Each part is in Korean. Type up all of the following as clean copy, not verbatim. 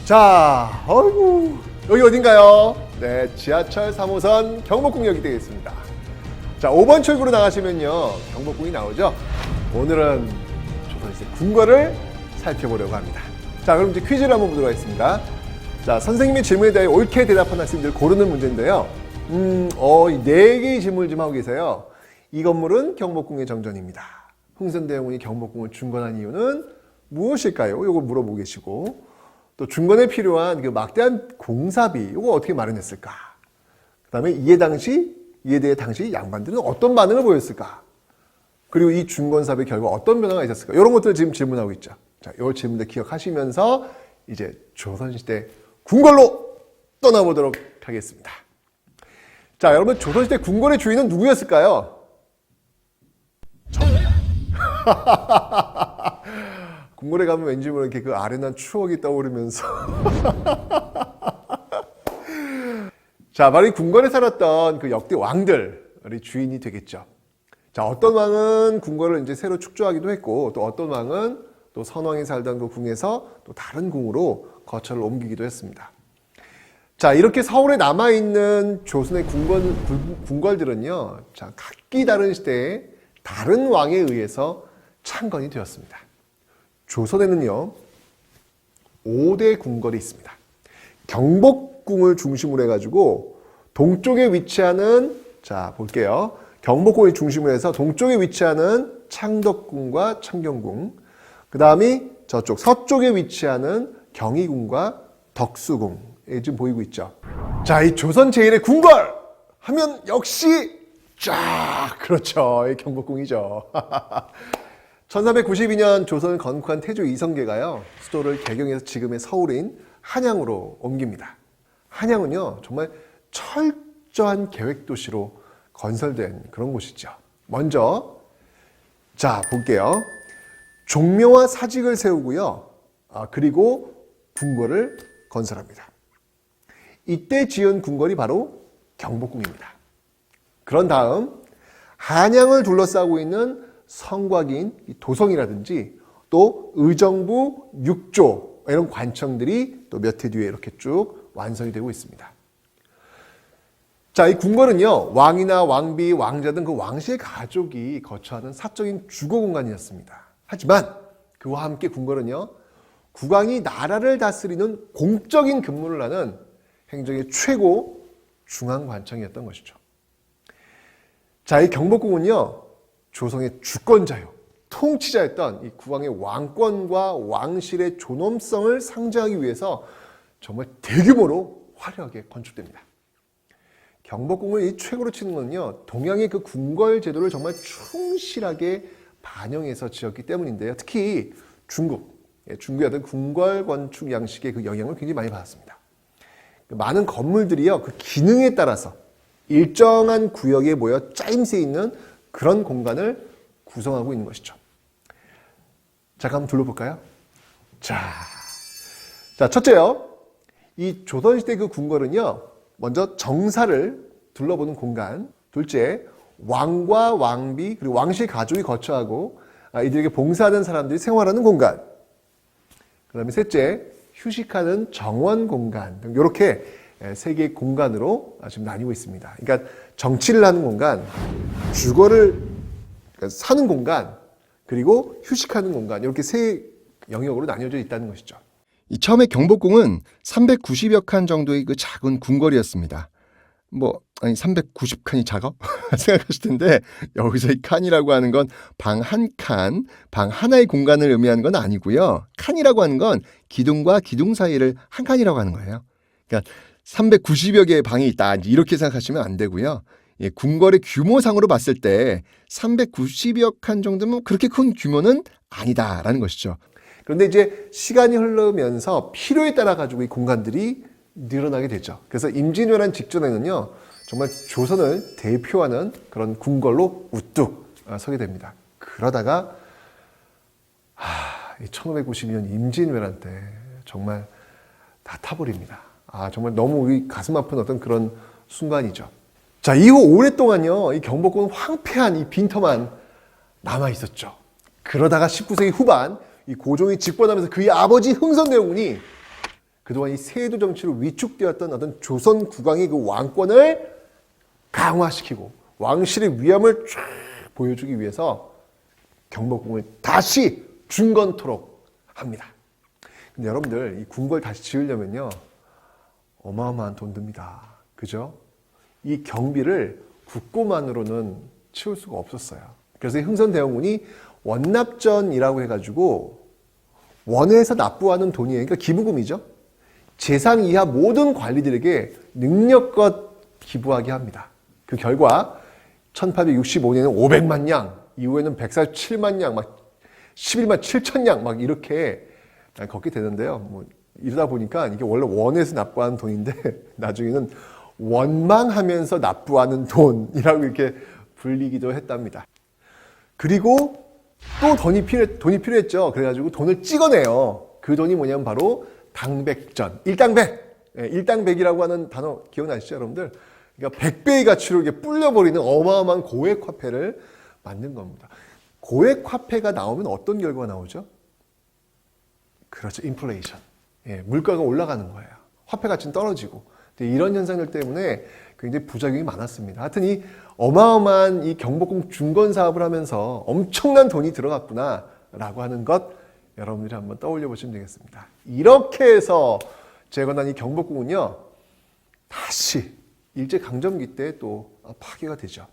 자, 어이구, 여기 어딘가요? 네, 지하철 3호선 경복궁역이 되겠습니다. 자, 5번 출구로 나가시면요, 경복궁이 나오죠? 오늘은 조선시대 궁궐을 살펴보려고 합니다. 자, 그럼 이제 퀴즈를 한번 보도록 하겠습니다. 자, 선생님의 질문에 대해 옳게 대답한 학생들 고르는 문제인데요. 이 4개의 질문을 좀 하고 계세요. 이 건물은 경복궁의 정전입니다. 흥선대원군이 경복궁을 중건한 이유는 무엇일까요? 이걸 물어보고 계시고, 또 중건에 필요한 그 막대한 공사비, 이거 어떻게 마련했을까? 그 다음에 이에 대해 당시 양반들은 어떤 반응을 보였을까? 그리고 이 중건 사업의 결과 어떤 변화가 있었을까? 이런 것들을 지금 질문하고 있죠. 자, 이 질문들 기억하시면서 이제 조선시대 궁궐로 떠나보도록 하겠습니다. 자, 여러분, 조선시대 궁궐의 주인은 누구였을까요? 궁궐에 가면 왠지 모르게 그 아련한 추억이 떠오르면서 자, 바로 이 궁궐에 살았던 그 역대 왕들이 주인이 되겠죠. 자, 어떤 왕은 궁궐을 이제 새로 축조하기도 했고, 또 어떤 왕은 또 선왕이 살던 그 궁에서 또 다른 궁으로 거처를 옮기기도 했습니다. 자, 이렇게 서울에 남아있는 조선의 궁궐들은요, 자, 각기 다른 시대에 다른 왕에 의해서 창건이 되었습니다. 조선에는요, 5대 궁궐이 있습니다. 경복궁을 중심으로 해가지고 동쪽에 위치하는, 자, 볼게요. 경복궁을 중심으로 해서 동쪽에 위치하는 창덕궁과 창경궁, 그 다음이 저쪽 서쪽에 위치하는 경희궁과 덕수궁, 지금 보이고 있죠. 자, 이 조선 제1의 궁궐 하면 역시 쫙, 그렇죠, 이 경복궁이죠. 1392년 조선을 건국한 태조 이성계가요, 수도를 개경해서 지금의 서울인 한양으로 옮깁니다. 한양은요, 정말 철저한 계획도시로 건설된 그런 곳이죠. 먼저, 자, 볼게요. 종묘와 사직을 세우고요, 그리고 궁궐을 건설합니다. 이때 지은 궁궐이 바로 경복궁입니다. 그런 다음, 한양을 둘러싸고 있는 성곽인 도성이라든지 또 의정부 6조 이런 관청들이 또 몇 해 뒤에 이렇게 쭉 완성이 되고 있습니다. 자, 이 궁궐은요, 왕이나 왕비, 왕자 등 그 왕실의 가족이 거처하는 사적인 주거 공간이었습니다. 하지만 그와 함께 궁궐은요, 국왕이 나라를 다스리는 공적인 근무를 하는 행정의 최고 중앙관청이었던 것이죠. 자, 이 경복궁은요, 조선의 주권자요, 통치자였던 이 국왕의 왕권과 왕실의 존엄성을 상징하기 위해서 정말 대규모로 화려하게 건축됩니다. 경복궁을 이 최고로 치는 건요, 동양의 그 궁궐 제도를 정말 충실하게 반영해서 지었기 때문인데요. 특히 중국의 어떤 궁궐 건축 양식의 그 영향을 굉장히 많이 받았습니다. 많은 건물들이요, 그 기능에 따라서 일정한 구역에 모여 짜임새 있는 그런 공간을 구성하고 있는 것이죠. 자, 한번 둘러볼까요? 자, 첫째요. 이 조선시대 그 궁궐은요, 먼저 정사를 둘러보는 공간. 둘째, 왕과 왕비 그리고 왕실 가족이 거처하고 이들에게 봉사하는 사람들이 생활하는 공간. 그 다음에 셋째, 휴식하는 정원 공간. 이렇게 세 개의 공간으로 지금 나뉘고 있습니다. 그러니까 정치를 하는 공간, 주거를 사는 공간, 그리고 휴식하는 공간, 이렇게 세 영역으로 나뉘어져 있다는 것이죠. 이 처음에 경복궁은 390여 칸 정도의 그 작은 궁궐이었습니다. 390칸이 작아? 생각하실 텐데, 여기서 이 칸이라고 하는 건 방 한 칸, 방 하나의 공간을 의미하는 건 아니고요. 칸이라고 하는 건 기둥과 기둥 사이를 한 칸이라고 하는 거예요. 그러니까 390여 개의 방이 있다, 이렇게 생각하시면 안 되고요. 예, 궁궐의 규모상으로 봤을 때 390여 칸 정도면 그렇게 큰 규모는 아니다라는 것이죠. 그런데 이제 시간이 흐르면서 필요에 따라 가지고 이 공간들이 늘어나게 되죠. 그래서 임진왜란 직전에는요, 정말 조선을 대표하는 그런 궁궐로 우뚝 서게 됩니다. 그러다가 1592년 임진왜란 때 정말 다 타버립니다. 정말 너무 우리 가슴 아픈 어떤 그런 순간이죠. 자, 이후 오랫동안요, 이 경복궁은 황폐한 이 빈터만 남아 있었죠. 그러다가 19세기 후반 이 고종이 집권하면서 그의 아버지 흥선대원군이 그동안 이 세도 정치로 위축되었던 어떤 조선 국왕의 그 왕권을 강화시키고 왕실의 위엄을 쫙 보여주기 위해서 경복궁을 다시 중건토록 합니다. 근데 여러분들 이 궁궐 다시 지으려면요 어마어마한 돈 듭니다. 그죠? 이 경비를 국고만으로는 치울 수가 없었어요. 그래서 이 흥선대원군이 원납전이라고 해가지고 원에서 납부하는 돈이에요. 그러니까 기부금이죠. 재상 이하 모든 관리들에게 능력껏 기부하게 합니다. 그 결과 1865년에는 500만 양, 이후에는 147만 양, 막 11만 7천 양 막 이렇게 걷게 되는데요. 뭐 이러다 보니까 이게 원래 원에서 납부하는 돈인데 나중에는 원망하면서 납부하는 돈이라고 이렇게 불리기도 했답니다. 그리고 또 돈이 필요했죠. 그래가지고 돈을 찍어내요. 그 돈이 뭐냐면 바로 당백전, 일당백. 일당백이라고 하는 단어 기억나시죠, 여러분들? 그러니까 100배의 가치로 이렇게 불려버리는 어마어마한 고액 화폐를 만든 겁니다. 고액 화폐가 나오면 어떤 결과가 나오죠? 그렇죠, 인플레이션. 물가가 올라가는 거예요. 화폐 가치는 떨어지고. 이런 현상들 때문에 굉장히 부작용이 많았습니다. 하여튼 이 어마어마한 이 경복궁 중건 사업을 하면서 엄청난 돈이 들어갔구나라고 하는 것 여러분들이 한번 떠올려 보시면 되겠습니다. 이렇게 해서 재건한 이 경복궁은요 다시 일제강점기 때 또 파괴가 되죠.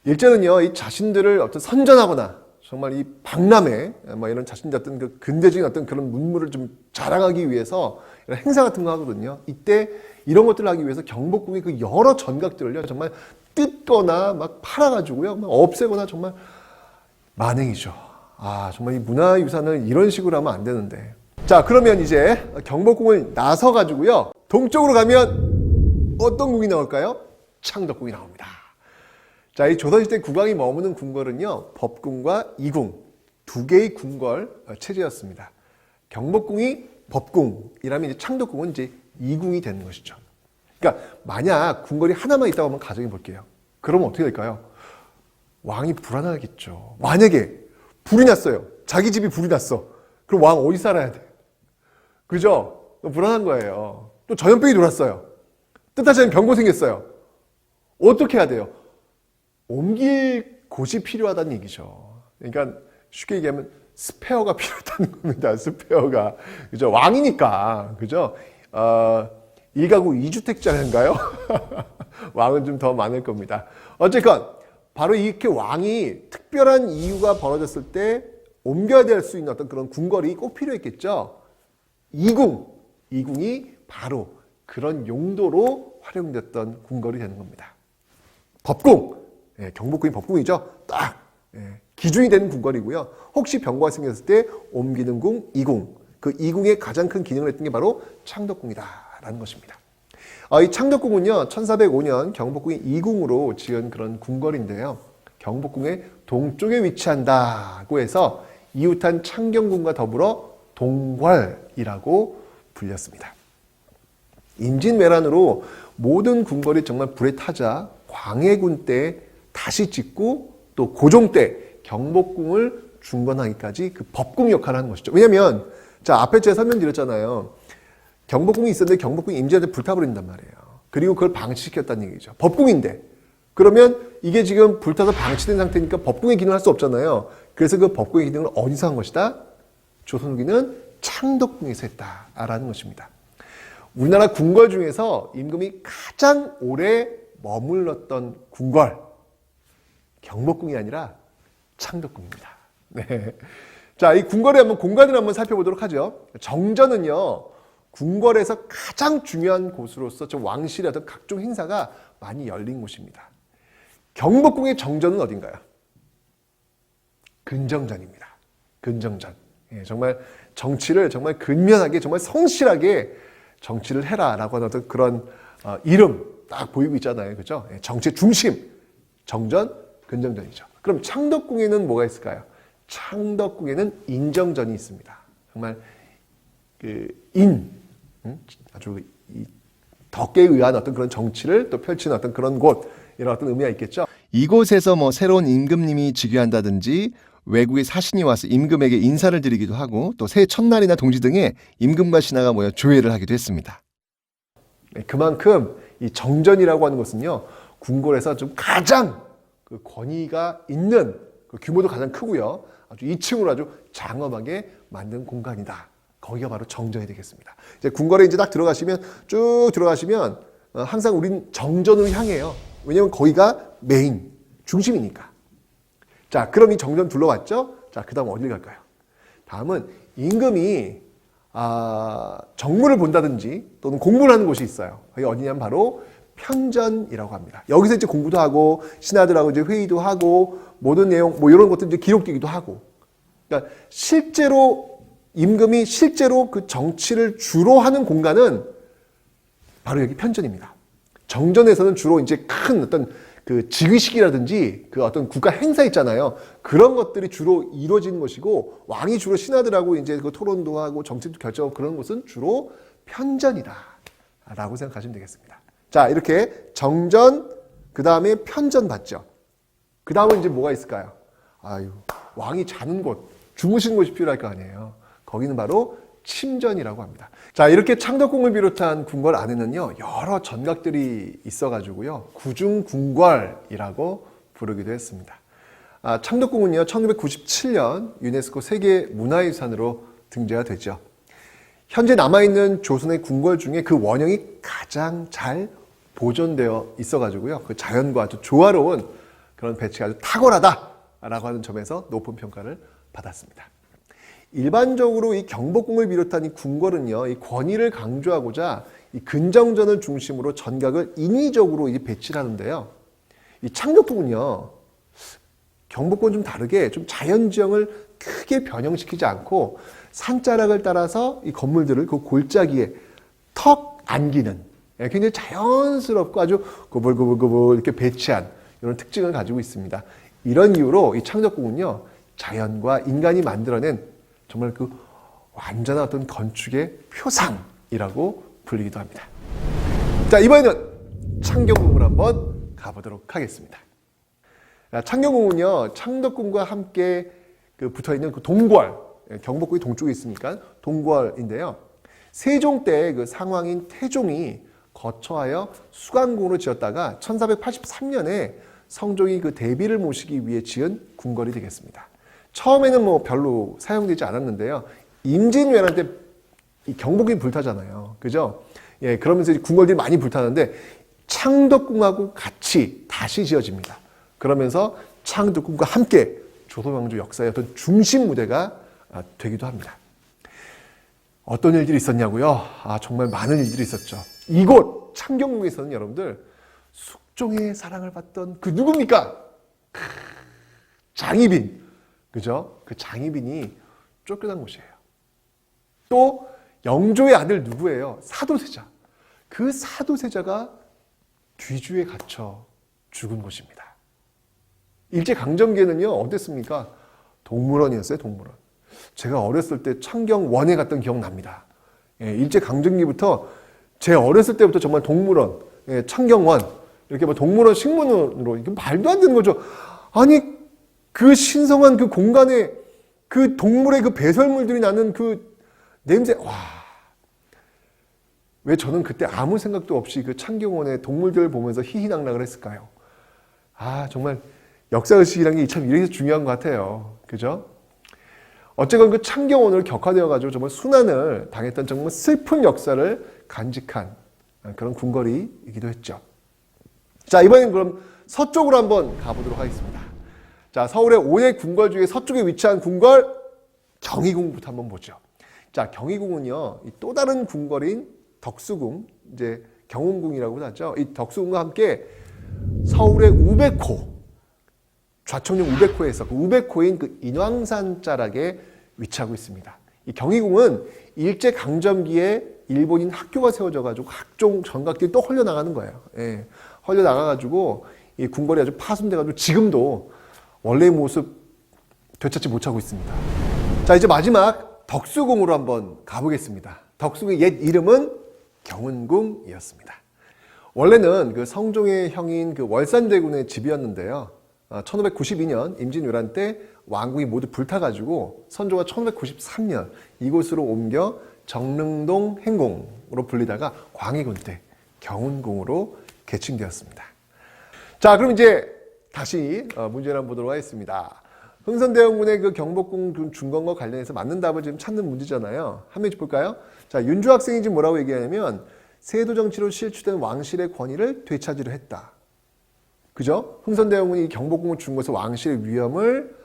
일제는요 이 자신들을 어떤 선전하거나 정말 이 박람회 뭐 이런 자신들 어떤 그 근대적인 어떤 그런 문물을 좀 자랑하기 위해서 이런 행사 같은 거 하거든요. 이때 이런 것들을 하기 위해서 경복궁의 그 여러 전각들을요 정말 뜯거나 막 팔아가지고요 막 없애거나 정말 만행이죠. 아 정말 이 문화유산을 이런 식으로 하면 안 되는데. 자 그러면 이제 경복궁을 나서 가지고요 동쪽으로 가면 어떤 궁이 나올까요? 창덕궁이 나옵니다. 자, 이 조선시대 국왕이 머무는 궁궐은요, 법궁과 이궁, 두 개의 궁궐 체제였습니다. 경복궁이 법궁이라면 이제 창덕궁은 이제 이궁이 되는 것이죠. 그러니까 만약 궁궐이 하나만 있다고 한번 가정해 볼게요. 그러면 어떻게 될까요? 왕이 불안하겠죠. 만약에 불이 났어요. 자기 집이 불이 났어. 그럼 왕 어디 살아야 돼? 그죠? 불안한 거예요. 또 전염병이 돌았어요. 뜻하지 않은 병고 생겼어요. 어떻게 해야 돼요? 옮길 곳이 필요하다는 얘기죠. 그러니까 쉽게 얘기하면 스페어가 필요하다는 겁니다. 스페어가. 그죠? 왕이니까. 그죠? 1가구 2주택자인가요? 왕은 좀 더 많을 겁니다. 어쨌건 바로 이렇게 왕이 특별한 이유가 벌어졌을 때 옮겨야 될 수 있는 어떤 그런 궁궐이 꼭 필요했겠죠. 이궁이 바로 그런 용도로 활용됐던 궁궐이 되는 겁니다. 법궁. 경복궁이 법궁이죠. 딱 기준이 되는 궁궐이고요. 혹시 병고가 생겼을 때 옮기는 궁, 이궁. 그 이궁의 가장 큰 기능을 했던 게 바로 창덕궁이다라는 것입니다. 이 창덕궁은요, 1405년 경복궁이 이궁으로 지은 그런 궁궐인데요. 경복궁의 동쪽에 위치한다고 해서 이웃한 창경궁과 더불어 동궐이라고 불렸습니다. 임진왜란으로 모든 궁궐이 정말 불에 타자 광해군 때 다시 짓고 또 고종 때 경복궁을 중건하기까지 그 법궁 역할을 하는 것이죠. 왜냐하면 자 앞에 제가 설명드렸잖아요. 경복궁이 있었는데 경복궁이 임진한테 불타버린단 말이에요. 그리고 그걸 방치시켰다는 얘기죠. 법궁인데 그러면 이게 지금 불타서 방치된 상태니까 법궁의 기능을 할 수 없잖아요. 그래서 그 법궁의 기능을 어디서 한 것이다? 조선 후기는 창덕궁에서 했다라는 것입니다. 우리나라 궁궐 중에서 임금이 가장 오래 머물렀던 궁궐 경복궁이 아니라 창덕궁입니다. 네. 자, 이 궁궐의 한번 공간을 한번 살펴보도록 하죠. 정전은요, 궁궐에서 가장 중요한 곳으로서 저 왕실의 어떤 각종 행사가 많이 열린 곳입니다. 경복궁의 정전은 어딘가요? 근정전입니다. 근정전. 예, 정말 정치를 정말 근면하게, 정말 성실하게 정치를 해라라고 하는 어떤 그런 이름 딱 보이고 있잖아요. 그죠? 예, 정치의 중심. 정전, 근정전이죠. 그럼 창덕궁에는 뭐가 있을까요? 창덕궁에는 인정전이 있습니다. 정말 아주 이 덕에 의한 어떤 그런 정치를 또 펼치는 어떤 그런 곳 이런 어떤 의미가 있겠죠. 이곳에서 뭐 새로운 임금님이 즉위한다든지 외국의 사신이 와서 임금에게 인사를 드리기도 하고 또 새해 첫날이나 동지 등에 임금과 신하가 모여 조회를 하기도 했습니다. 네, 그만큼 이 정전이라고 하는 것은요, 궁궐에서 좀 가장 그 권위가 있는 그 규모도 가장 크고요, 아주 2층으로 아주 장엄하게 만든 공간이다. 거기가 바로 정전이 되겠습니다. 이제 궁궐에 이제 딱 들어가시면 쭉 들어가시면 항상 우린 정전으로 향해요. 왜냐하면 거기가 메인 중심이니까. 자, 그럼 이 정전 둘러왔죠? 자, 그 다음 어딜 갈까요? 다음은 임금이 정무를 본다든지 또는 공부를 하는 곳이 있어요. 그게 어디냐면 바로 편전이라고 합니다. 여기서 이제 공부도 하고 신하들하고 이제 회의도 하고 모든 내용 뭐 이런 것들 이제 기록되기도 하고. 그러니까 실제로 임금이 실제로 그 정치를 주로 하는 공간은 바로 여기 편전입니다. 정전에서는 주로 이제 큰 어떤 그 즉위식이라든지 그 어떤 국가 행사 있잖아요. 그런 것들이 주로 이루어지는 것이고 왕이 주로 신하들하고 이제 그 토론도 하고 정책도 결정하고 그런 곳은 주로 편전이다라고 생각하시면 되겠습니다. 자, 이렇게 정전 그 다음에 편전 봤죠. 그 다음은 이제 뭐가 있을까요? 아유, 왕이 자는 곳, 주무시는 곳이 필요할 거 아니에요. 거기는 바로 침전이라고 합니다. 자, 이렇게 창덕궁을 비롯한 궁궐 안에는요, 여러 전각들이 있어가지고요, 구중궁궐이라고 부르기도 했습니다. 창덕궁은요, 1997년 유네스코 세계 문화유산으로 등재가 됐죠. 현재 남아있는 조선의 궁궐 중에 그 원형이 가장 잘 보존되어 있어가지고요, 그 자연과 아주 조화로운 그런 배치가 아주 탁월하다라고 하는 점에서 높은 평가를 받았습니다. 일반적으로 이 경복궁을 비롯한 이 궁궐은요, 이 권위를 강조하고자 이 근정전을 중심으로 전각을 인위적으로 배치를 하는데요. 이 창덕궁은요, 경복궁은 좀 다르게 좀 자연지형을 크게 변형시키지 않고 산자락을 따라서 이 건물들을 그 골짜기에 턱 안기는 굉장히 자연스럽고 아주 고불고불고불 이렇게 배치한 이런 특징을 가지고 있습니다. 이런 이유로 이 창덕궁은요, 자연과 인간이 만들어낸 정말 그 완전한 어떤 건축의 표상이라고 불리기도 합니다. 자, 이번에는 창경궁을 한번 가보도록 하겠습니다. 창경궁은요, 창덕궁과 함께 붙어 있는 그 동궐, 경복궁이 동쪽에 있으니까 동궐인데요. 세종 때 그 상왕인 태종이 거처하여 수강궁으로 지었다가 1483년에 성종이 그 대비를 모시기 위해 지은 궁궐이 되겠습니다. 처음에는 뭐 별로 사용되지 않았는데요. 임진왜란 때 이 경복궁이 불타잖아요. 그죠? 예, 그러면서 궁궐들이 많이 불타는데 창덕궁하고 같이 다시 지어집니다. 그러면서 창덕궁과 함께 조선왕조 역사의 어떤 중심 무대가 되기도 합니다. 어떤 일들이 있었냐고요? 정말 많은 일들이 있었죠. 이곳 창경궁에서는 여러분들 숙종의 사랑을 받던 그 누굽니까? 장희빈. 그죠? 그 장희빈이 쫓겨난 곳이에요. 또 영조의 아들 누구예요? 사도세자. 그 사도세자가 뒤주에 갇혀 죽은 곳입니다. 일제강점기에는요, 어땠습니까? 동물원이었어요, 동물원. 제가 어렸을 때 창경원에 갔던 기억 납니다. 예, 일제강점기부터 제 어렸을 때부터 정말 동물원, 예, 창경원, 이렇게 뭐 동물원 식문으로, 이게 말도 안 되는 거죠. 아니, 그 신성한 그 공간에 그 동물의 그 배설물들이 나는 그 냄새, 와. 왜 저는 그때 아무 생각도 없이 그 창경원의 동물들을 보면서 희희낙락을 했을까요? 정말 역사의식이라는 게 참 이래서 중요한 것 같아요. 그죠? 어쨌건 그 창경원을 격화되어가지고 정말 순환을 당했던 정말 슬픈 역사를 간직한 그런 궁궐이기도 했죠. 자, 이번엔 그럼 서쪽으로 한번 가보도록 하겠습니다. 자, 서울의 5대 궁궐 중에 서쪽에 위치한 궁궐 경희궁부터 한번 보죠. 자, 경희궁은요, 또 다른 궁궐인 덕수궁, 이제 경운궁이라고 하죠. 이 덕수궁과 함께 서울의 우백호, 좌청룡 우백호에서 그 우백호인 그 인왕산 자락에 위치하고 있습니다. 이 경희궁은 일제 강점기에 일본인 학교가 세워져가지고 각종 전각들이 또 헐려 나가는 거예요. 예, 헐려 나가가지고 이 궁궐이 아주 파손돼가지고 지금도 원래의 모습 되찾지 못하고 있습니다. 자, 이제 마지막 덕수궁으로 한번 가보겠습니다. 덕수궁의 옛 이름은 경운궁이었습니다. 원래는 그 성종의 형인 그 월산대군의 집이었는데요. 1592년 임진왜란 때 왕궁이 모두 불타가지고 선조가 1593년 이곳으로 옮겨 정릉동 행궁으로 불리다가 광해군 때 경운궁으로 개칭되었습니다. 자, 그럼 이제 다시 문제를 한번 보도록 하겠습니다. 흥선대원군의 그 경복궁 준건과 관련해서 맞는 답을 지금 찾는 문제잖아요. 한 문제 볼까요? 자, 윤주 학생이 지금 뭐라고 얘기하냐면 세도 정치로 실추된 왕실의 권위를 되찾으려 했다. 그죠? 흥선대원군이 경복궁을 준 것은 왕실의 위엄을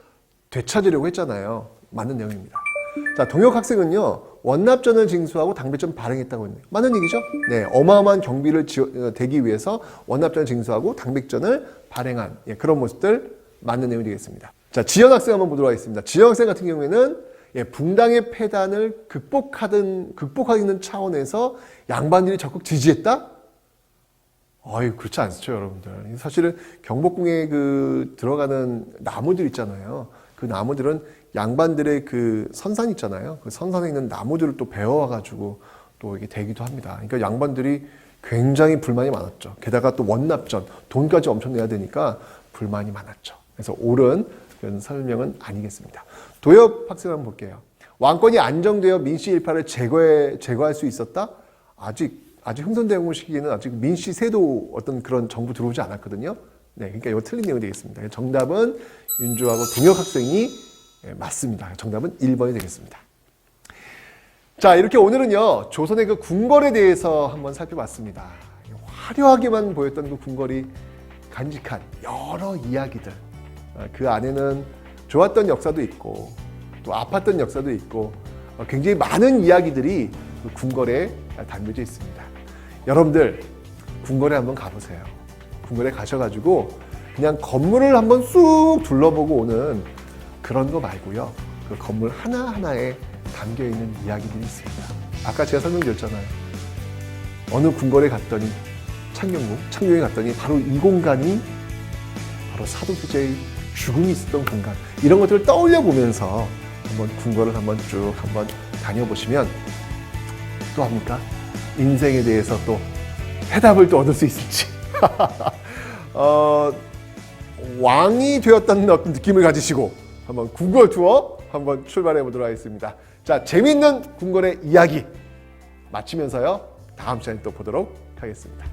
되찾으려고 했잖아요. 맞는 내용입니다. 자, 동혁 학생은요, 원납전을 징수하고 당배전 발행했다고 했네요. 맞는 얘기죠? 네, 어마어마한 경비를 대기 위해서 원납전을 징수하고 당백전을 발행한 그런 모습들 맞는 내용이 되겠습니다. 자, 지연 학생 한번 보도록 하겠습니다. 지연 학생 같은 경우에는 붕당의 폐단을 극복하는 차원에서 양반들이 적극 지지했다? 그렇지 않죠, 여러분들. 사실은 경복궁에 들어가는 나무들 있잖아요. 그 나무들은 양반들의 그 선산 있잖아요. 그 선산에 있는 나무들을 또 베어와가지고 또 이게 되기도 합니다. 그러니까 양반들이 굉장히 불만이 많았죠. 게다가 또 원납전, 돈까지 엄청 내야 되니까 불만이 많았죠. 그래서 옳은 그런 설명은 아니겠습니다. 도엽 학생 한번 볼게요. 왕권이 안정되어 민씨 일파를 제거할 수 있었다? 아직 흥선대원군 시기에는 아직 민씨 세도 어떤 그런 정부 들어오지 않았거든요. 네, 그러니까 이거 틀린 내용이 되겠습니다. 정답은 윤주하고 동혁 학생이 맞습니다. 정답은 1번이 되겠습니다. 자, 이렇게 오늘은요, 조선의 그 궁궐에 대해서 한번 살펴봤습니다. 화려하게만 보였던 그 궁궐이 간직한 여러 이야기들. 그 안에는 좋았던 역사도 있고, 또 아팠던 역사도 있고, 굉장히 많은 이야기들이 그 궁궐에 담겨져 있습니다. 여러분들, 궁궐에 한번 가보세요. 궁궐에 가셔가지고 그냥 건물을 한번 쑥 둘러보고 오는 그런 거 말고요. 그 건물 하나하나에 담겨있는 이야기들이 있습니다. 아까 제가 설명드렸잖아요. 어느 궁궐에 갔더니 창경궁에 갔더니 바로 이 공간이 바로 사도세자의 죽음이 있었던 공간. 이런 것들을 떠올려 보면서 한번 궁궐을 한번 쭉 다녀보시면 또 합니까? 인생에 대해서 또 해답을 또 얻을 수 있을지. 왕이 되었다는 어떤 느낌을 가지시고 한번 궁궐 투어 한번 출발해 보도록 하겠습니다. 자, 재미있는 궁궐의 이야기 마치면서요, 다음 시간에 또 보도록 하겠습니다.